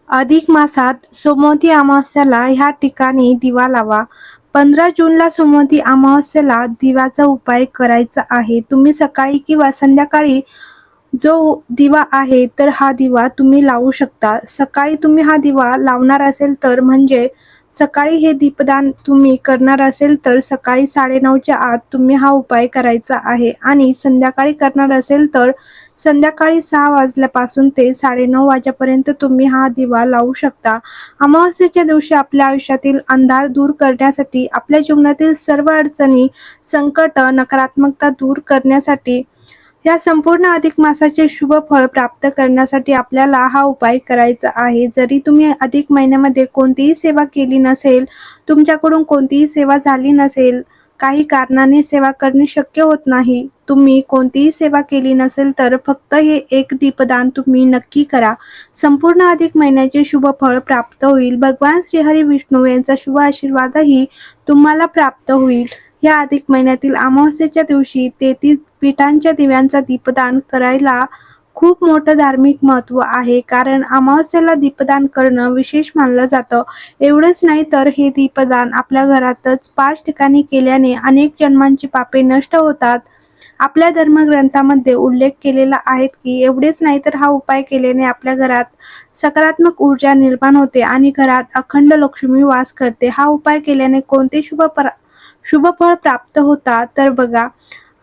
अधिक मासात सोमवती अमावस्याला ह्या ठिकाणी दिवा लावा. 15 जूनला सोमवती अमावस्येला दिव्याचा उपाय करायचा आहे. तुम्ही सकाळी किंवा संध्याकाळी जो दिवा आहे तर हा दिवा तुम्ही लावू शकता. सकाळी तुम्ही हा दिवा लावणार असेल तर म्हणजे सकाळी हे दीपदान तुम्ही करणार असेल तर सकाळी 9:30च्या आत तुम्ही हा उपाय करायचा आहे आणि संध्याकाळी करणार असेल तर संध्याकाळी 6 वाजल्यापासून ते 9:30 वाजेपर्यंत तुम्ही हा दिवा लावू शकता. अमावस्येच्या दिवशी आपल्या आयुष्यातील अंधार दूर करण्यासाठी, आपल्या जीवनातील सर्व अडचणी, संकट, नकारात्मकता दूर करण्यासाठी, या संपूर्ण अधिक मासाचे शुभ फळ प्राप्त करण्यासाठी आपल्याला हा उपाय करायचा आहे. जरी तुम्ही अधिक महिन्यामध्ये कोणतीही सेवा केली नसेल, तुमच्याकडून कोणतीही सेवा झाली नसेल, काही कारणाने सेवा करणे शक्य होत नाही, तुम्ही कोणतीही सेवा केली नसेल तर फक्त हे एक दीपदान तुम्ही नक्की करा. संपूर्ण अधिक महिन्याचे शुभ फळ प्राप्त होईल. भगवान श्रीहरी विष्णू यांचा शुभ आशीर्वादही तुम्हाला प्राप्त होईल. या अधिक महिन्यातील अमावस्येच्या दिवशी 33 पीठांच्या दिव्यांचा दीपदान करायला खूप मोठं धार्मिक महत्त्व आहे. कारण अमावस्येला दीपदान करणं विशेष मानलं जातं. एवढंच नाही तर हे दीपदान आपल्या घरातच 5 ठिकाणी केल्याने अनेक जन्मांची पापे नष्ट होतात. आपल्या धर्मग्रंथामध्ये उल्लेख केलेला आहे की एवढेच नाही तर हा उपाय केल्याने आपल्या घरात सकारात्मक ऊर्जा निर्माण होते आणि घरात अखंड लक्ष्मी वास करते. हा उपाय केल्याने कोणते शुभ फळ प्राप्त होतात तर बघा,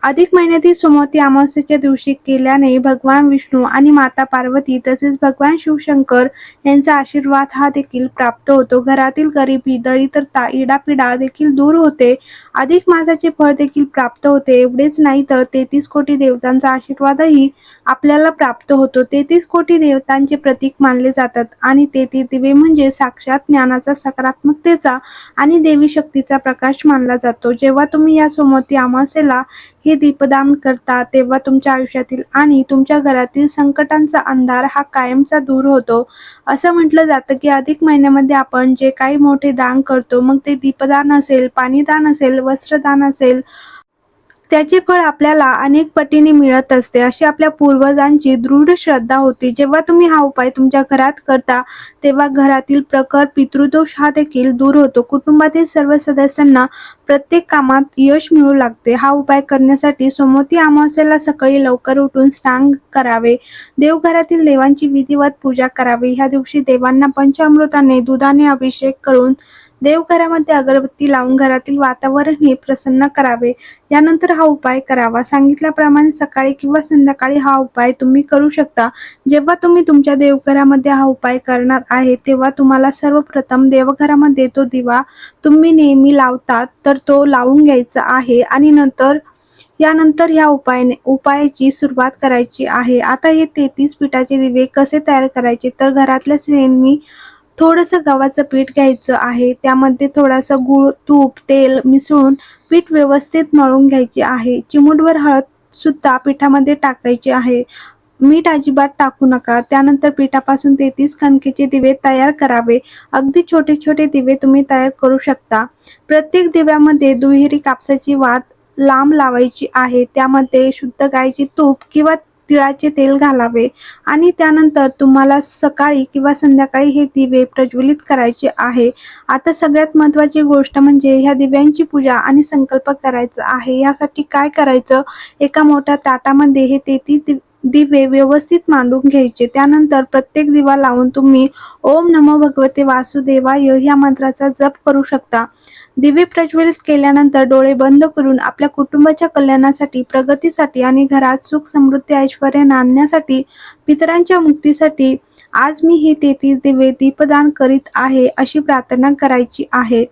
अधिक महिन्यातील सोमवती अमावस्येच्या दिवशी केल्याने भगवान विष्णू आणि माता पार्वती तसेच भगवान शिवशंकर यांचा आशीर्वाद हा देखील प्राप्त होतो. घरातील गरिबी, दरिद्रता, इडापिडा देखील दूर होते. अधिक मासाचे फळ देखील प्राप्त होते. एवढेच नाही तर 33 कोटी देवतांचा आशीर्वादही आपल्याला प्राप्त होतो. 33 कोटी देवतांचे प्रतीक मानले जातात आणि 33 दिवे म्हणजे साक्षात ज्ञानाचा, सकारात्मकतेचा आणि देवी शक्तीचा प्रकाश मानला जातो. जेव्हा तुम्ही या सोमवती अमावस्येला हे दीपदान करता तेव्हा तुमच्या आयुष्यातील आणि तुमच्या घरातील संकटांचा अंधार हा कायमचा दूर होतो. असं म्हटलं जातं की अधिक महिन्यामध्ये आपण जे काही मोठे दान करतो, मग ते दीपदान असेल, पाणीदान असेल, वस्त्रदान असेल, त्याचे फळ आपल्याला अनेक पटीने मिळत असते, अशी आपल्या पूर्वजांची दृढ श्रद्धा होती. जेव्हा तुम्ही हा उपाय तुमच्या घरात करता तेव्हा घरातील प्रखर पितृदोष हा देखील दूर होतो. कुटुंबातील सर्व सदस्यांना प्रत्येक कामात यश मिळू लागते. हा उपाय करण्यासाठी सोमवती अमावस्येला सकाळी लवकर उठून स्नान करावे. देवघरातील देवांची विधिवत पूजा करावी. ह्या दिवशी देवांना पंचामृताने, दुधाने अभिषेक करून देवघरामध्ये अगरबत्ती लावून घरातील वातावरण हे प्रसन्न करावे. यानंतर हा उपाय करावा. सांगितल्याप्रमाणे सकाळी किंवा संध्याकाळी हा उपाय तुम्ही करू शकता. जेव्हा तुम्ही तुमच्या देवघरामध्ये हा उपाय करणार आहे तेव्हा तुम्हाला सर्वप्रथम देवघरामध्ये तो दिवा तुम्ही नेहमी लावतात तर तो लावून घ्यायचा आहे आणि यानंतर ह्या उपायाची सुरुवात करायची आहे. आता हे 33 पिठाचे दिवे कसे तयार करायचे तर घरातल्या स्त्रियांनी थोडंसं गव्हाचं पीठ घ्यायचं आहे. त्यामध्ये थोडासा गूळ, तूप, तेल मिसळून पीठ व्यवस्थित मळून घ्यायचे आहे. चिमूटभर हळद सुद्धा पिठामध्ये टाकायची आहे. मीठ अजिबात टाकू नका. त्यानंतर पिठापासून 33 कणकेचे दिवे तयार करावे. अगदी छोटे छोटे दिवे तुम्ही तयार करू शकता. प्रत्येक दिव्यामध्ये दुहेरी कापसाची वात लांब लावायची आहे. त्यामध्ये शुद्ध गाईचे तूप किंवा तिळाचे तेल घालावे आणि त्यानंतर तुम्हाला सकाळी किंवा संध्याकाळी हे दिवे प्रज्वलित करायचे आहे. आता सगळ्यात महत्त्वाची गोष्ट म्हणजे ह्या दिव्यांची पूजा आणि संकल्प करायचा आहे. यासाठी काय करायचं, एका मोठ्या ताटामध्ये हे 33 दिवे व्यवस्थित मांडून घ्यायचे. त्यानंतर प्रत्येक दिवा लावून तुम्ही ओम नमो भगवते वासुदेवाय ह्या मंत्राचा जप करू शकता. दिवे प्रज्वलित केल्यानंतर डोळे बंद करून आपल्या कुटुंबाच्या कल्याणासाठी, प्रगतीसाठी आणि घरात सुख, समृद्धी, ऐश्वर्य नांदण्यासाठी, पितरांच्या मुक्तीसाठी आज मी हे 33 दिवे दीपदान करीत आहे अशी प्रार्थना करायची आहे.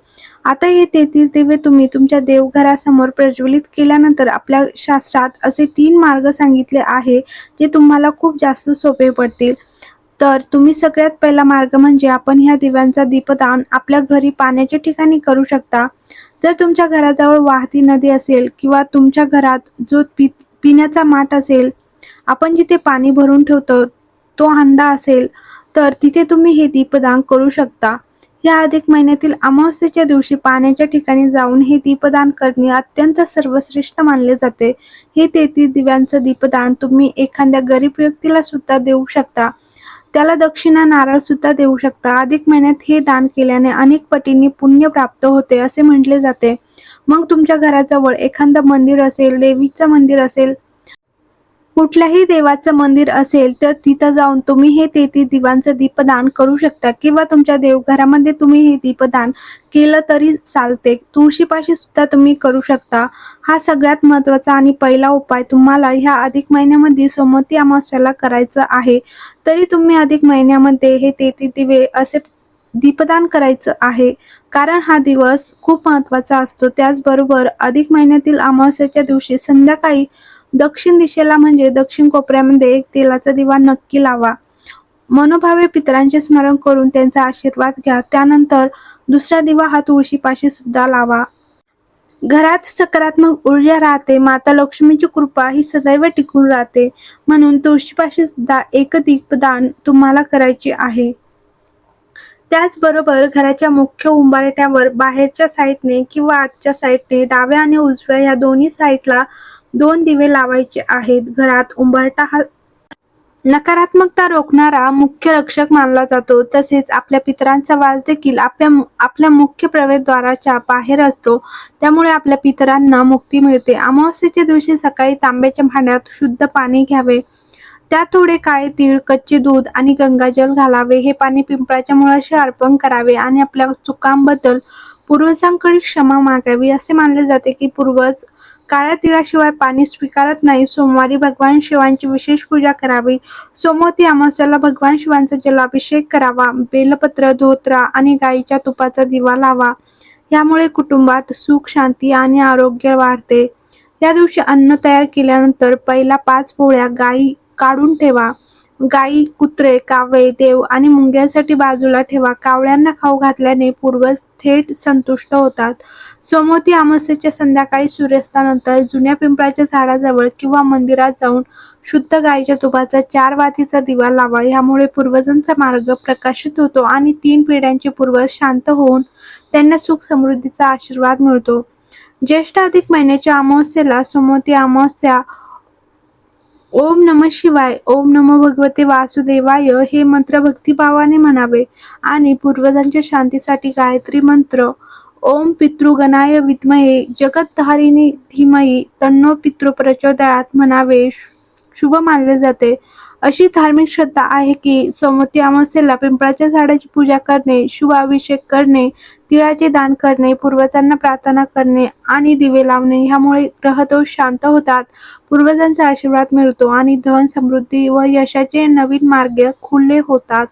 आता हे 33 दिवे तुम्ही तुमच्या देवघरासमोर प्रज्वलित केल्यानंतर आपल्या शास्त्रात असे 3 मार्ग सांगितले आहे जे तुम्हाला खूप जास्त सोपे पडतील. तर तुम्ही सगळ्यात पहिला मार्ग म्हणजे आपण ह्या दिव्यांचा दीपदान आपल्या घरी पाण्याच्या ठिकाणी करू शकता. जर तुमच्या घराजवळ वाहती नदी असेल किंवा तुमच्या घरात जो पिण्याचा माठ असेल, आपण जिथे पाणी भरून ठेवतो तो हंडा असेल तर तिथे तुम्ही हे दीपदान करू शकता. या अधिक महिन्यातील अमावस्येच्या दिवशी पाण्याच्या ठिकाणी जाऊन हे दीपदान करणे अत्यंत सर्वश्रेष्ठ मानले जाते. हे 33 दिव्यांचं दीपदान तुम्ही एखाद्या गरीब व्यक्तीला सुद्धा देऊ शकता. त्याला दक्षिणा नारळ सुद्धा देऊ शकता. अधिक महिन्यात हे दान केल्याने अनेक पटींनी पुण्य प्राप्त होते असे म्हटले जाते. मग तुमच्या घराजवळ एखादं मंदिर असेल, देवीचं मंदिर असेल, कुठल्याही देवाचं मंदिर असेल तर तिथं जाऊन तुम्ही हे 33 दिवांचं दीपदान करू शकता किंवा तुमच्या देवघरामध्ये तुम्ही हे दीपदान केलं तरी चालते. तुळशीपाशी सुद्धा तुम्ही करू शकता. हा सगळ्यात महत्त्वाचा आणि पहिला उपाय तुम्हाला ह्या अधिक महिन्यामध्ये सोमवती अमावस्येला करायचा आहे. तरी तुम्ही अधिक महिन्यामध्ये हे 33 दिवे असे दीपदान करायचं आहे, कारण हा दिवस खूप महत्त्वाचा असतो. त्याचबरोबर अधिक महिन्यातील अमावस्येच्या दिवशी संध्याकाळी दक्षिण दिशेला म्हणजे दक्षिण कोपऱ्यामध्ये एक तेलाचा दिवा नक्की लावा. मनोभावे पितरांचे स्मरण करून त्यांचा आशीर्वाद घ्या. त्यानंतर दुसरा दिवा हा तुळशीपाशी सुद्धा लावा. घरात सकारात्मक ऊर्जा राहते. माता लक्ष्मीची कृपा ही सदैव टिकून राहते. म्हणून तुळशीपाशी सुद्धा एक दीपदान तुम्हाला करायचे आहे. त्याचबरोबर घराच्या मुख्य उंबरठ्यावर बाहेरच्या साईडने किंवा आतच्या साईडने डाव्या आणि उजव्या या दोन्ही साईडला 2 दिवे लावायचे आहेत. घरात उंबरठा हा नकारात्मकता रोखणारा मुख्य रक्षक मानला जातो. तसेच आपल्या पितरांचा वास देखील आपल्या मुख्य प्रवेशद्वाराच्या बाहेर असतो. त्यामुळे आपल्या पितरांना मुक्ती मिळते. अमावस्येच्या दिवशी सकाळी तांब्याच्या भांड्यात शुद्ध पाणी घ्यावे. त्यात थोडे काळे तीळ, कच्चे दूध आणि गंगाजल घालावे. हे पाणी पिंपळाच्या मुळाशी अर्पण करावे आणि आपल्या चुकांबद्दल पूर्वजांकडे क्षमा मागावी. असे मानले जाते की पूर्वज काळ्या तिळाशिवाय पाणी स्वीकारत नाही. सोमवारी भगवान शिवांची विशेष पूजा करावी. सोमवती अमावस्येला भगवान शिवांचा जलाभिषेक करावा. बेलपत्र, धोत्रा आणि गाईच्या तुपाचा दिवा लावा. यामुळे कुटुंबात सुख, शांती आणि आरोग्य वाढते. या दिवशी अन्न तयार केल्यानंतर पहिला 5 पोळ्या गाई काढून ठेवा. गाई, कुत्रे, कावळे, देव आणि मुंग्यांसाठी बाजूला ठेवा. कावळ्यांना खाऊ घातल्याने पूर्वज थेट संतुष्ट होतात. सोमवती अमावस्येच्या संध्याकाळी सूर्यास्तानंतर जुन्या पिंपळाच्या झाडाजवळ किंवा मंदिरात जाऊन शुद्ध गाईच्या तुपाचा 4 वातीचा दिवा लावा. यामुळे पूर्वजांचा मार्ग प्रकाशित होतो आणि 3 पिढ्यांचे पूर्वज शांत होऊन त्यांना सुख समृद्धीचा आशीर्वाद मिळतो. ज्येष्ठ अधिक महिन्याच्या अमावस्येला सोमवती अमावस्या ओम नमः शिवाय, ओम नमो भगवते वासुदेवाय हे मंत्र भक्तिभावाने म्हणावे आणि पूर्वजांच्या शांतीसाठी गायत्री मंत्र ओम पितृगणाय विद्महे जगतधारिणी धीमहि तन्नो पितृ प्रचोदयात म्हणावे. शुभ मानले जाते. अशी धार्मिक श्रद्धा आहे की सोमवती अमावस्येला पिंपळाच्या झाडाची पूजा करणे, शुभ अभिषेक करणे, तिळाचे दान करणे, पूर्वजांना प्रार्थना करणे आणि दिवे लावणे ह्यामुळे ग्रहदोष शांत होतात, पूर्वजांचा आशीर्वाद मिळतो आणि धन, समृद्धी व यशाचे नवीन मार्ग खुले होतात.